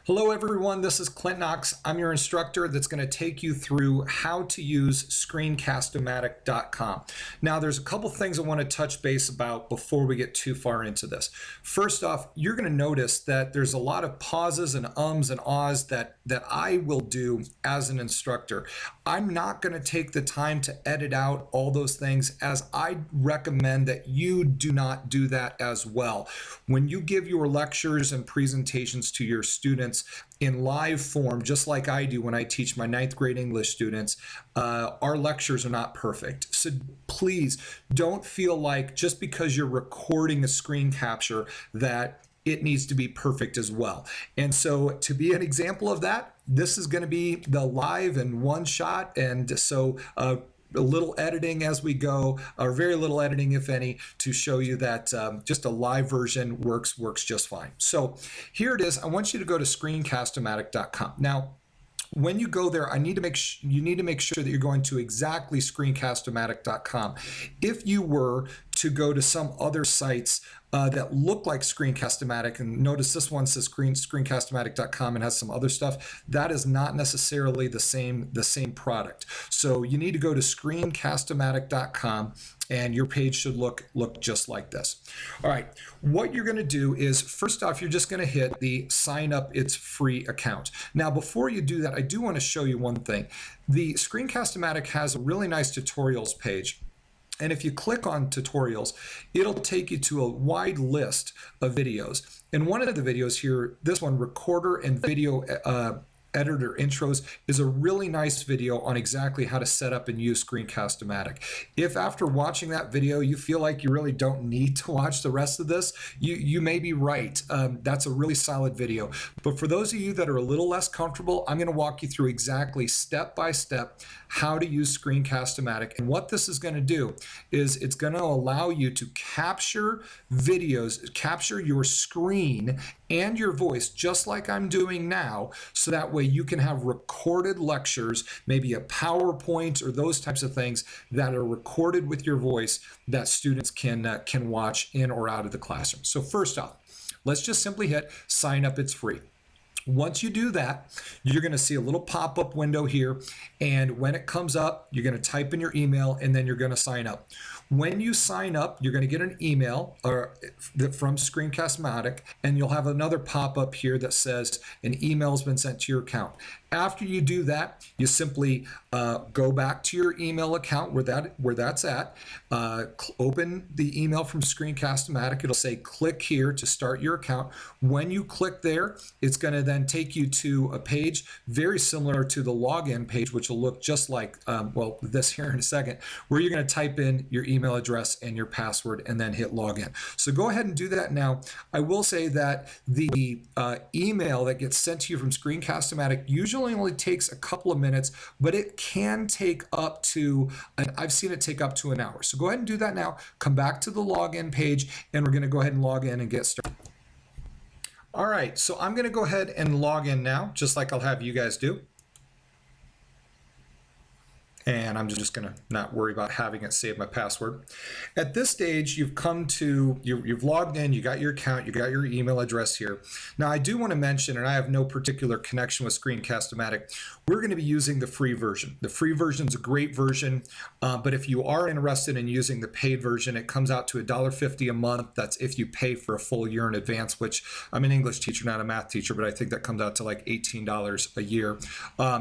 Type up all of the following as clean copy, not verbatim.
Hello everyone, this is Clint Knox. I'm your instructor that's going to take you through how to use Screencast-o-matic.com. Now there's a couple things I want to touch base about before we get too far into this. First off, you're going to notice that there's a lot of pauses and ums and ahs that I will do as an instructor. I'm not going to take the time to edit out all those things, as I recommend that you do not do that as well. When you give your lectures and presentations to your students in live form, just like I do when I teach my 9th grade English students, our lectures are not perfect. So please don't feel like just because you're recording a screen capture that it needs to be perfect as well. And so to be an example of that, this is going to be the live and one shot. And so a little editing as we go, or very little editing, if any, to show you that just a live version works just fine. So here it is. I want you to go to Screencast-o-matic.com. Now, when you go there, you need to make sure that you're going to exactly Screencast-o-matic.com. If you were to go to some other sites that look like Screencast-o-matic, and notice this one says Screencast-o-matic.com and has some other stuff, that is not necessarily the same product. So you need to go to Screencast-o-matic.com and your page should look just like this. All right, what you're going to do is, first off, you're just going to hit the sign up, it's free account. Now, before you do that, I do want to show you one thing. The Screencast-o-matic has a really nice tutorials page. And if you click on tutorials, it'll take you to a wide list of videos. And one of the videos here, this one, recorder and video editor intros, is a really nice video on exactly how to set up and use Screencast-o-matic. If after watching that video you feel like you really don't need to watch the rest of this, you may be right. That's a really solid video. But for those of you that are a little less comfortable, I'm going to walk you through exactly step by step how to use Screencast-o-matic. And what this is going to do is it's going to allow you to capture videos, capture your screen and your voice just like I'm doing now, so that way you can have recorded lectures, maybe a PowerPoint or those types of things that are recorded with your voice that students can watch in or out of the classroom. So first off, let's just simply hit sign up, it's free. Once you do that, you're going to see a little pop-up window here, and when it comes up, you're going to type in your email and then you're going to sign up. When you sign up, you're going to get an email from Screencast-o-matic, and you'll have another pop-up here that says an email has been sent to your account. After you do that, you simply go back to your email account where that's at, open the email from Screencast-o-matic. It'll say click here to start your account. When you click there, it's going to then take you to a page very similar to the login page, which will look just like, well, this here in a second, where you're going to type in your email address and your password and then hit login. So go ahead and do that now. I will say that the email that gets sent to you from Screencast-o-matic usually only takes a couple of minutes, but it can take up to, I've seen it take up to an hour. So go ahead and do that now. Come back to the login page, and we're going to go ahead and log in and get started. All right, so I'm going to go ahead and log in now, just like I'll have you guys do. And I'm just going to not worry about having it save my password. At this stage, you've logged in, you got your account, you got your email address here. Now, I do want to mention, and I have no particular connection with Screencast-o-matic, we're going to be using the free version. The free version is a great version, but if you are interested in using the paid version, it comes out to $1.50 a month. That's if you pay for a full year in advance, which I'm an English teacher, not a math teacher, but I think that comes out to like $18 a year.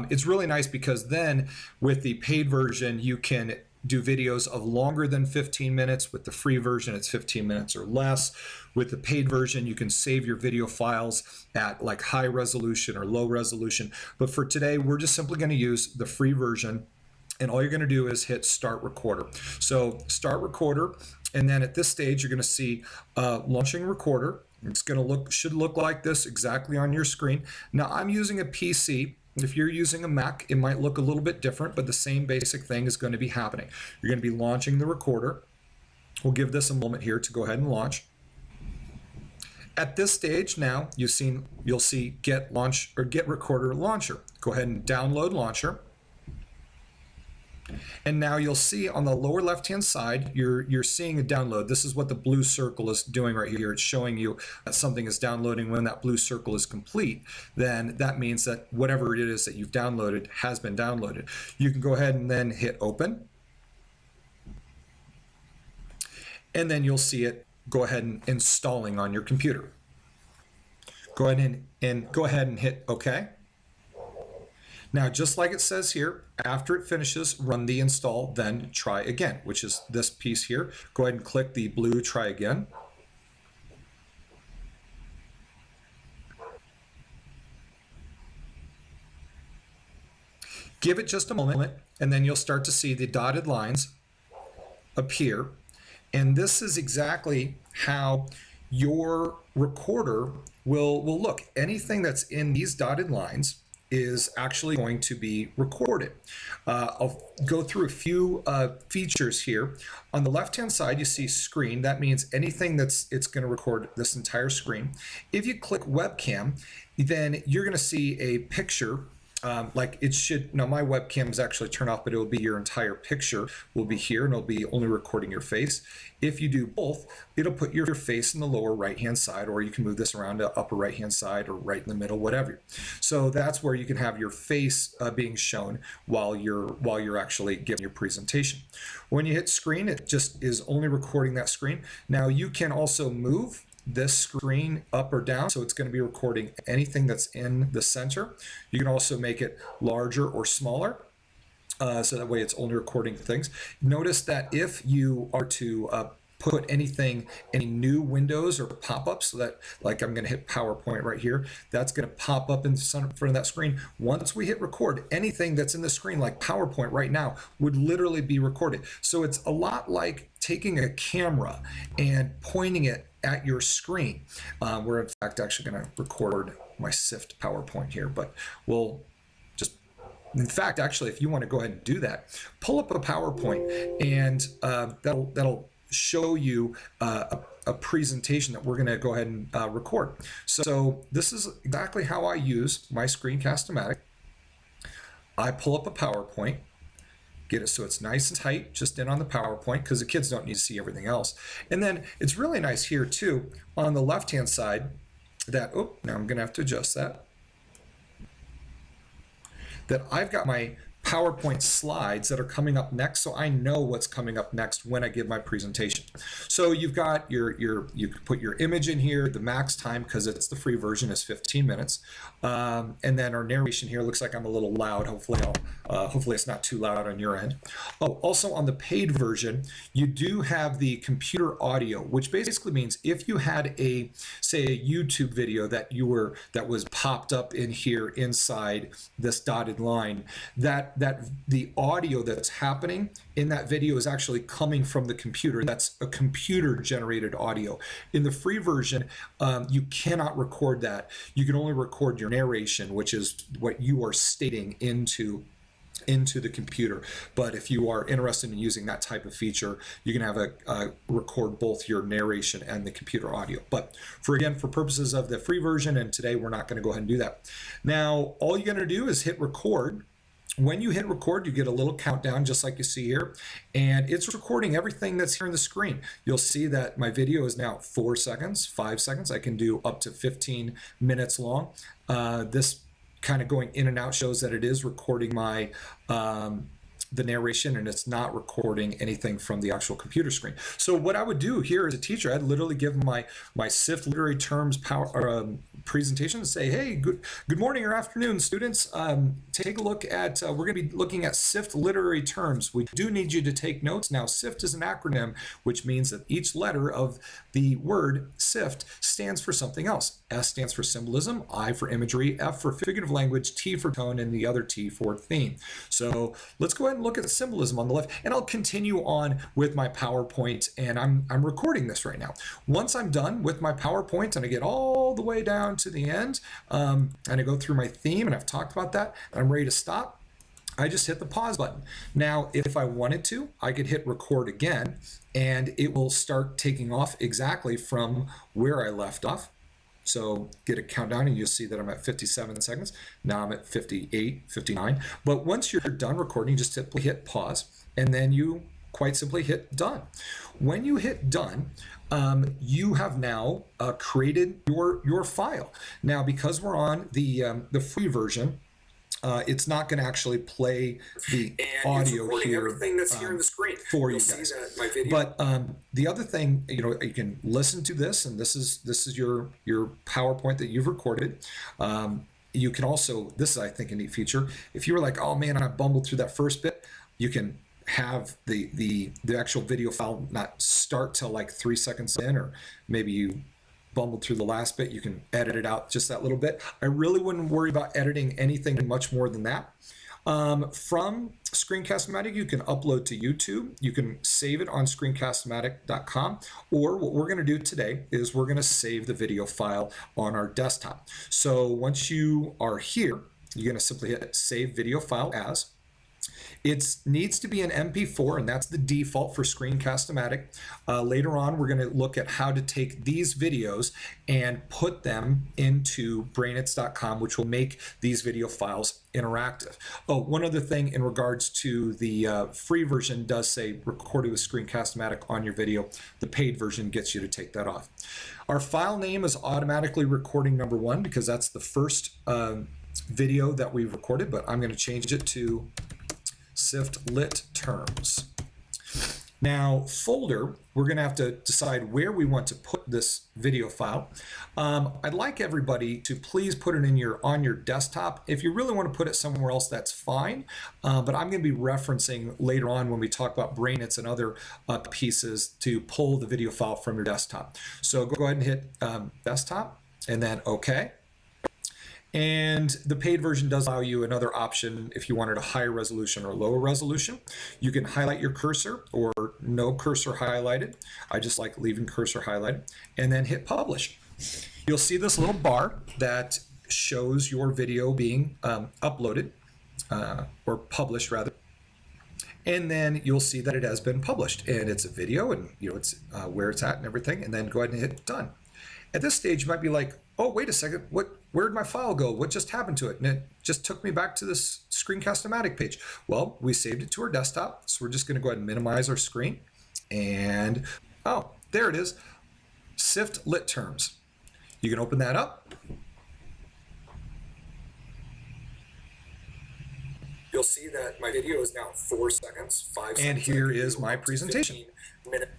It's really nice because then with the paid version, you can do videos of longer than 15 minutes. With the free version, it's 15 minutes or less. With the paid version, you can save your video files at like high resolution or low resolution. But for today, we're just simply going to use the free version. And all you're going to do is hit start recorder. So start recorder. And then at this stage, you're going to see launching recorder. It's going to should look like this exactly on your screen. Now I'm using a PC. If you're using a Mac, it might look a little bit different, but the same basic thing is going to be happening. You're going to be launching the recorder. We'll give this a moment here to go ahead and launch. At this stage now, you'll see get launch or get recorder launcher. Go ahead and download launcher. And now you'll see on the lower left-hand side, you're seeing a download. This is what the blue circle is doing right here. It's showing you that something is downloading. When that blue circle is complete, then that means that whatever it is that you've downloaded has been downloaded. You can go ahead and then hit open. And then you'll see it go ahead and installing on your computer. Go ahead and hit OK. Now, just like it says here, after it finishes, run the install, then try again, which is this piece here. Go ahead and click the blue try again. Give it just a moment, and then you'll start to see the dotted lines appear. And this is exactly how your recorder will look. Anything that's in these dotted lines is actually going to be recorded. I'll go through a few features here. On the left-hand side, you see screen. That means anything it's going to record this entire screen. If you click webcam, then you're going to see a picture. Like it should, now my webcam is actually turned off, but it will be your entire picture will be here, and it'll be only recording your face. If you do both, it'll put your face in the lower right-hand side, or you can move this around to upper right-hand side or right in the middle, whatever. So that's where you can have your face being shown while you're actually giving your presentation. When you hit screen, it just is only recording that screen. Now you can also move this screen up or down, so it's going to be recording anything that's in the center. You can also make it larger or smaller, so that way it's only recording things. Notice that if you are to put any new windows or pop-ups, so that, like I'm going to hit PowerPoint right here, that's going to pop up in front of that screen. Once we hit record, anything that's in the screen, like PowerPoint right now, would literally be recorded. So it's a lot like taking a camera and pointing it at your screen. We're in fact actually going to record my SIFT PowerPoint here, but we'll just, in fact, actually, if you want to go ahead and do that, pull up a PowerPoint, and that'll show you a presentation that we're going to go ahead and record. So this is exactly how I use my Screencast-o-matic. I pull up a PowerPoint, get it so it's nice and tight just in on the PowerPoint, because the kids don't need to see everything else. And then it's really nice here too on the left-hand side that, oh, now I'm going to have to adjust that, that I've got my PowerPoint slides that are coming up next, so I know what's coming up next when I give my presentation. So you've got you can put your image in here. The max time, because it's the free version, is 15 minutes. And then our narration here looks like I'm a little loud. Hopefully it's not too loud on your end. Oh, also on the paid version, you do have the computer audio, which basically means if you had say a YouTube video that was popped up in here inside this dotted line, that the audio that's happening in that video is actually coming from the computer. That's a computer generated audio. In the free version, you cannot record that. You can only record your narration, which is what you are stating into the computer. But if you are interested in using that type of feature, you can have record both your narration and the computer audio. But for purposes of the free version, and today we're not going to go ahead and do that. Now all you're going to do is hit record. When you hit record, you get a little countdown just like you see here, and it's recording everything that's here on the screen. You'll see that my video is now 4 seconds, 5 seconds. I can do up to 15 minutes long. This kind of going in and out shows that it is recording my the narration, and it's not recording anything from the actual computer screen. So what I would do here as a teacher, I'd literally give my SIFT literary terms presentation and say, hey, good morning or afternoon, students. Take a look at, we're going to be looking at SIFT literary terms. We do need you to take notes. Now, SIFT is an acronym, which means that each letter of the word SIFT stands for something else. S stands for symbolism, I for imagery, F for figurative language, T for tone, and the other T for theme. So let's go ahead and look at the symbolism on the left, and I'll continue on with my PowerPoint, and I'm recording this right now. Once I'm done with my PowerPoint and I get all the way down to the end, and I go through my theme, and I've talked about that, and I'm ready to stop, I just hit the pause button. Now, if I wanted to, I could hit record again, and it will start taking off exactly from where I left off. So get a countdown and you'll see that I'm at 57 seconds. Now I'm at 58, 59. But once you're done recording, you just simply hit pause and then you quite simply hit done. When you hit done, you have now created your file. Now, because we're on the free version, it's not going to actually play the audio here, everything that's here on the screen for you guys. But the other thing, you can listen to this, and this is your PowerPoint that you've recorded. You can also, this is I think a neat feature. If you were like, oh man, I bumbled through that first bit, you can have the actual video file not start till like 3 seconds in, or maybe you bumbled through the last bit, you can edit it out just that little bit. I really wouldn't worry about editing anything much more than that. From Screencast-o-matic, you can upload to YouTube. You can save it on Screencast-o-matic.com, or what we're going to do today is we're going to save the video file on our desktop. So once you are here, you're going to simply hit Save Video File As. It needs to be an MP4, and that's the default for Screencast-o-matic. Later on, we're going to look at how to take these videos and put them into brainits.com, which will make these video files interactive. Oh, one other thing in regards to the free version does say recorded with Screencast-o-matic on your video. The paid version gets you to take that off. Our file name is automatically recording number 1 because that's the first video that we've recorded, but I'm going to change it to SIFT lit terms. Now, folder, we're going to have to decide where we want to put this video file. I'd like everybody to please put it in on your desktop. If you really want to put it somewhere else, that's fine. But I'm going to be referencing later on when we talk about brainits and other pieces to pull the video file from your desktop. So go ahead and hit desktop and then OK. And the paid version does allow you another option if you wanted a higher resolution or lower resolution. You can highlight your cursor or no cursor highlighted. I just like leaving cursor highlighted, and then hit publish. You'll see this little bar that shows your video being uploaded or published rather. And then you'll see that it has been published, and it's a video, and it's where it's at and everything. And then go ahead and hit done. At this stage, you might be like, oh, wait a second, where'd my file go? What just happened to it? And it just took me back to this Screencast-o-matic page. Well, we saved it to our desktop, so we're just going to go ahead and minimize our screen. And, oh, there it is, SIFT lit terms. You can open that up. You'll see that my video is now 4 seconds, 5 seconds. And here is my presentation. 15 minutes.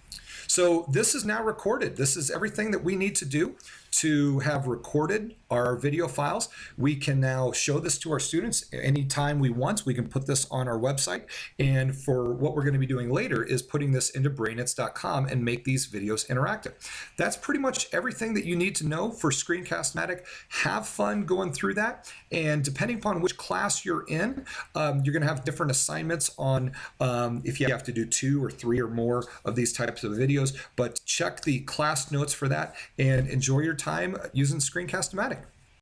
So this is now recorded. This is everything that we need to do to have recorded our video files. We can now show this to our students anytime we want. We can put this on our website. And for what we're going to be doing later is putting this into brainits.com and make these videos interactive. That's pretty much everything that you need to know for Screencast-o-matic. Have fun going through that. And depending upon which class you're in, you're going to have different assignments on if you have to do 2 or 3 or more of these types of videos. But check the class notes for that and enjoy your time using Screencast-o-matic.